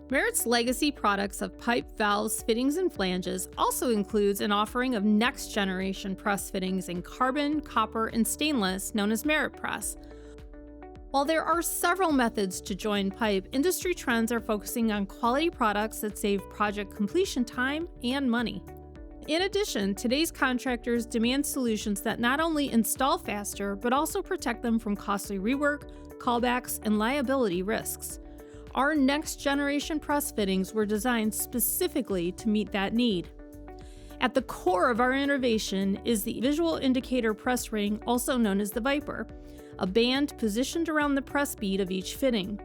Merit's legacy products of pipe, valves, fittings, and flanges also includes an offering of next-generation press fittings in carbon, copper, and stainless known as MeritPress. While there are several methods to join pipe, industry trends are focusing on quality products that save project completion time and money. In addition, today's contractors demand solutions that not only install faster, but also protect them from costly rework, callbacks, and liability risks. Our next-generation press fittings were designed specifically to meet that need. At the core of our innovation is the visual indicator press ring, also known as the Viper, a band positioned around the press bead of each fitting.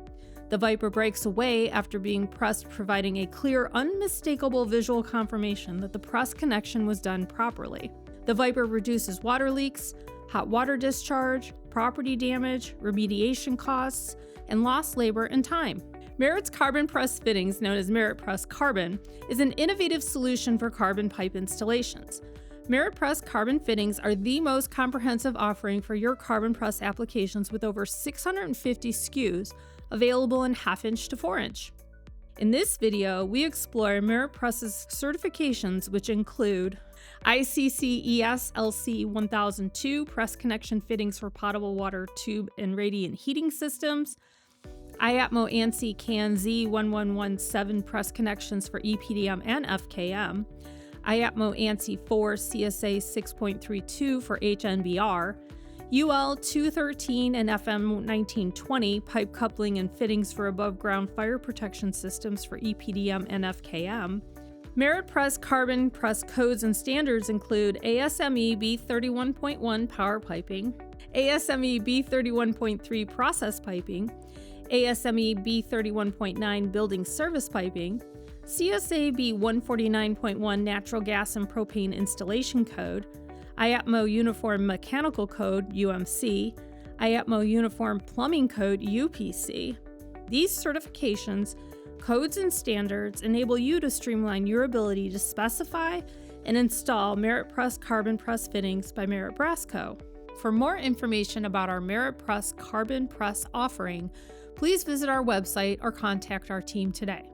The Viper breaks away after being pressed, providing a clear, unmistakable visual confirmation that the press connection was done properly. The Viper reduces water leaks, hot water discharge, property damage, remediation costs, and lost labor and time. Merit's carbon press fittings, known as MeritPress Carbon, is an innovative solution for carbon pipe installations. MeritPress Carbon fittings are the most comprehensive offering for your carbon press applications, with over 650 SKUs available in 1/2" to 4". In this video, we explore MeritPress's certifications, which include ICC-ES LC 1002 press connection fittings for potable water tube and radiant heating systems, IAPMO ANSI CAN Z1117 press connections for EPDM and FKM, IAPMO ANSI 4 CSA 6.32 for HNBR, UL 213 and FM 1920 pipe coupling and fittings for above-ground fire protection systems for EPDM and FKM. MeritPress Carbon press codes and standards include ASME B31.1 power piping, ASME B31.3 process piping, ASME B31.9 building service piping, CSA B149.1 natural gas and propane installation code, IAPMO Uniform Mechanical Code UMC, IAPMO Uniform Plumbing Code UPC. These certifications, codes, and standards enable you to streamline your ability to specify and install MeritPress Carbon press fittings by MeritPress Co. For more information about our MeritPress Carbon press offering, please visit our website or contact our team today.